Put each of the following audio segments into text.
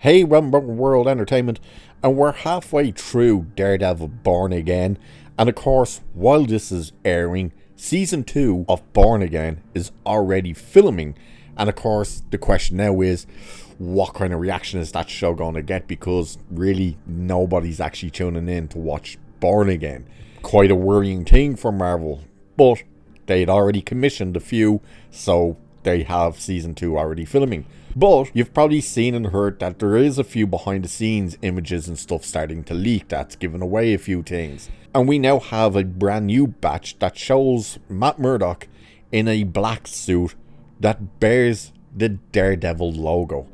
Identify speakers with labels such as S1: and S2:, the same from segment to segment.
S1: Hey, World Entertainment, and we're halfway through Daredevil Born Again. And of course, while this is airing, Season 2 of Born Again is already filming. And of course, the question now is, what kind of reaction is that show going to get? Because really, nobody's actually tuning in to watch Born Again. Quite a worrying thing for Marvel, but they'd already commissioned a few, so they have Season 2 already filming. But you've probably seen and heard that there is a few behind the scenes images and stuff starting to leak that's giving away a few things. And we now have a brand new batch that shows Matt Murdock in a black suit that bears the Daredevil logo.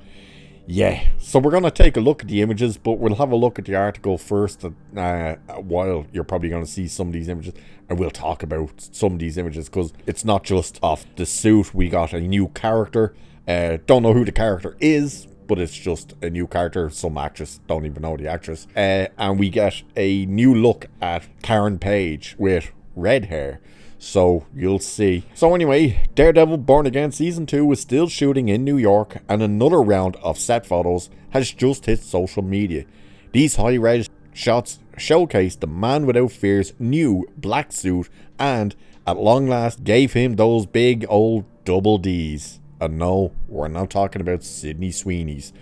S1: Yeah, so we're going to take a look at the images, but we'll have a look at the article first while you're probably going to see some of these images. And we'll talk about some of these images because it's not just off the suit. We got a new character. Don't know who the character is, but it's just a new character. Some actress, don't even know the actress. And we get a new look at Karen Page with red hair. So you'll see. So anyway, Daredevil Born Again Season 2 is still shooting in New York, and another round of set photos has just hit social media. These high-res shots showcase the Man Without Fear's new black suit and, at long last, gave him those big old double Ds. And no, we're not talking about Sydney Sweeney's.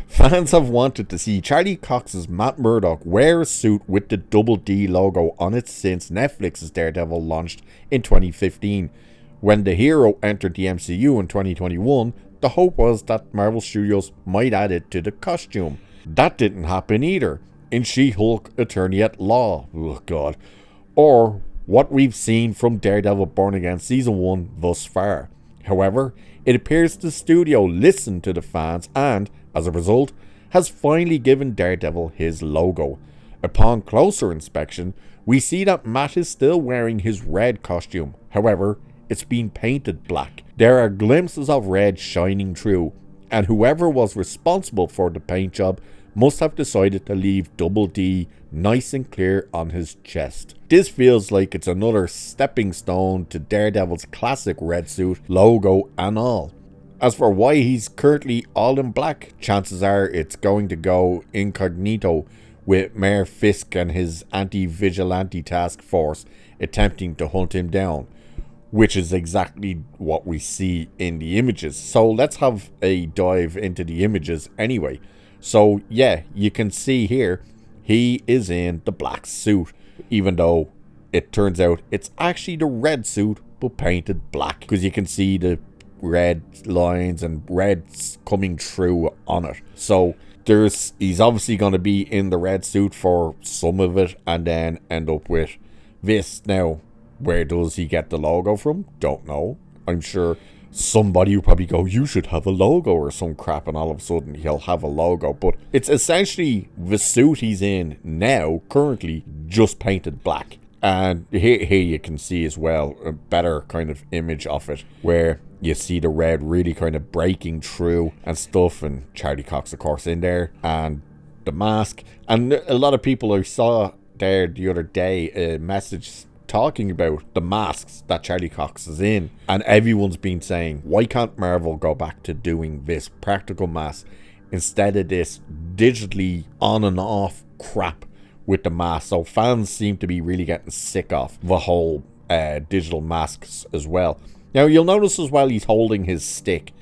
S1: Fans have wanted to see Charlie Cox's Matt Murdock wear a suit with the double D logo on it since Netflix's Daredevil launched in 2015. When the hero entered the MCU in 2021, the hope was that Marvel Studios might add it to the costume. That didn't happen either in She-Hulk Attorney at Law, oh god, or what we've seen from Daredevil Born Again Season 1 thus far. However, it appears the studio listened to the fans and, as a result, has finally given Daredevil his logo. Upon closer inspection, we see that Matt is still wearing his red costume. However, it's been painted black. There are glimpses of red shining through, and whoever was responsible for the paint job must have decided to leave Double D nice and clear on his chest. This feels like it's another stepping stone to Daredevil's classic red suit, logo and all. As for why he's currently all in black, chances are it's going to go incognito, with Mayor Fisk and his anti-vigilante task force attempting to hunt him down, which is exactly what we see in the images. So let's have a dive into the images anyway. So yeah, you can see here, he is in the black suit, even though it turns out it's actually the red suit, but painted black, because you can see the red lines and reds coming through on it. So he's obviously going to be in the red suit for some of it, and then end up with this. Now, where does he get the logo from? Don't know. I'm sure somebody will probably go, you should have a logo or some crap, and all of a sudden he'll have a logo. But it's essentially the suit he's in now, currently, just painted black. And here you can see as well a better kind of image of it, where you see the red really kind of breaking through and stuff, and Charlie Cox of course in there, and the mask. And a lot of people I saw there the other day a message talking about the masks that Charlie Cox is in, and everyone's been saying, why can't Marvel go back to doing this practical mask instead of this digitally on and off crap with the mask? So fans seem to be really getting sick of the whole digital masks as well. Now you'll notice as well he's holding his stick,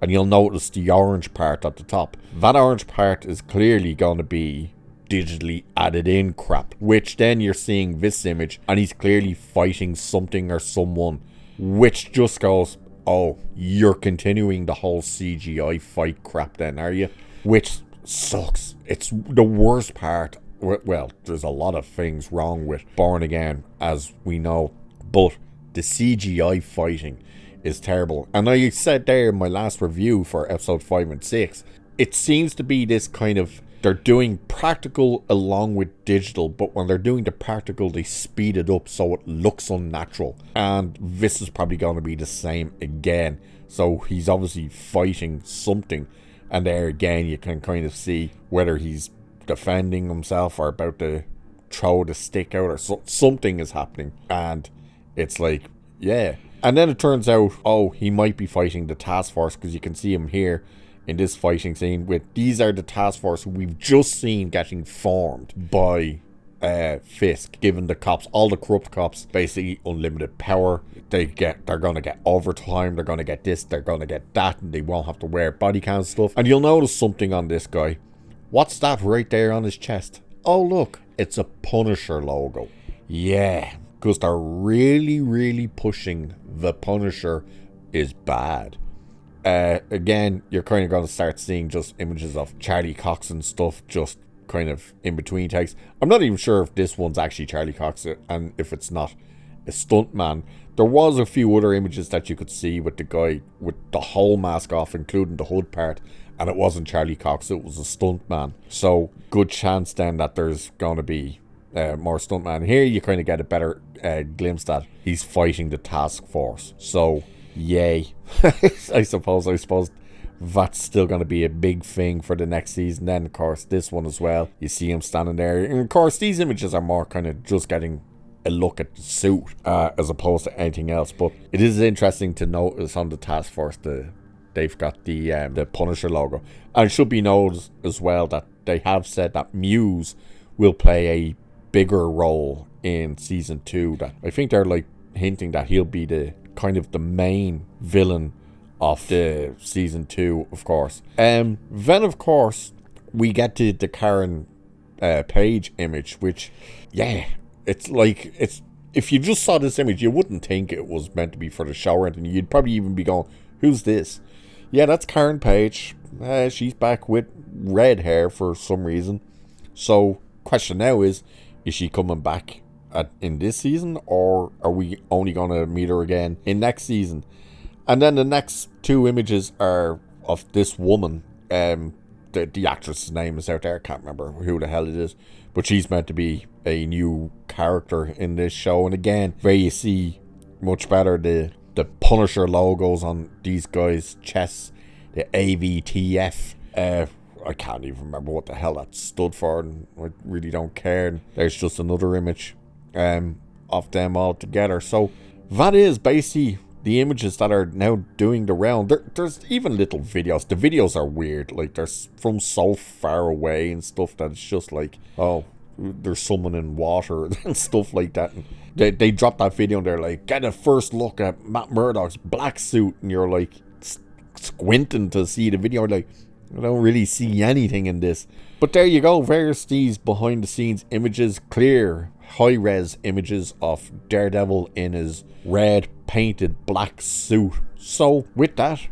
S1: and you'll notice the orange part at the top. That orange part is clearly going to be digitally added in crap, which then you're seeing this image and he's clearly fighting something or someone, which just goes, oh, you're continuing the whole CGI fight crap then, are you? Which sucks. It's the worst part. Well, there's a lot of things wrong with Born Again, as we know, but the CGI fighting is terrible. And I said there in my last review for episode 5 and 6, it seems to be this kind of, they're doing practical along with digital, but when they're doing the practical, they speed it up so it looks unnatural. And this is probably going to be the same again. So he's obviously fighting something, and there again you can kind of see whether he's defending himself or about to throw the stick out, or something is happening. And it's like, yeah. And then it turns out, oh, he might be fighting the task force, because you can see him here in this fighting scene. With these are the task force we've just seen getting formed by Fisk, giving the cops, all the corrupt cops, basically unlimited power. They're gonna get overtime, they're gonna get this, they're gonna get that, and they won't have to wear body cam stuff. And you'll notice something on this guy. What's that right there on his chest? Oh look, it's a Punisher logo. Yeah, because they're really pushing the Punisher is bad. Again, you're kind of going to start seeing just images of Charlie Cox and stuff just kind of in between takes. I'm not even sure if this one's actually Charlie Cox, and if it's not a stuntman. There was a few other images that you could see with the guy with the whole mask off, including the hood part, and it wasn't Charlie Cox, it was a stuntman. So good chance then that there's going to be more stuntman. Here you kind of get a better glimpse that he's fighting the task force. So yay. I suppose that's still going to be a big thing for the next season. Then of course this one as well, you see him standing there, and of course these images are more kind of just getting a look at the suit as opposed to anything else. But it is interesting to notice on the task force they've got the Punisher logo. And it should be noted as well that they have said that Muse will play a bigger role in season 2. That I think they're like hinting that he'll be the kind of the main villain of the season 2, of course. Then of course we get to the Karen Page image, which it's like, it's, if you just saw this image you wouldn't think it was meant to be for the show or anything. You'd probably even be going, who's this? Yeah, that's Karen Page. She's back with red hair for some reason. So question now is she coming back in this season, or are we only going to meet her again in next season? And then the next 2 images are of this woman. The actress's name is out there. I can't remember who the hell it is, but she's meant to be a new character in this show. And again, where you see much better the Punisher logos on these guys' chests, the AVTF. I can't even remember what the hell that stood for, and I really don't care. And there's just another image of them all together. So that is basically the images that are now doing the round. There's even little videos. The videos are weird. Like, they're from so far away and stuff that it's just like, oh, there's someone in water and stuff like that. And they dropped that video and they're like, get a first look at Matt Murdock's black suit, and you're like squinting to see the video, like, I don't really see anything in this. But there you go, there's these behind the scenes images, clear high res images of Daredevil in his red painted black suit. So with that,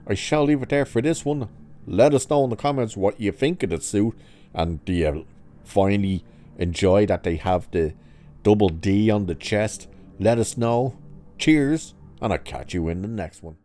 S1: I shall leave it there for this one. Let us know in the comments what you think of the suit, and do you finally enjoy that they have the double D on the chest? Let us know. Cheers, and I'll catch you in the next one.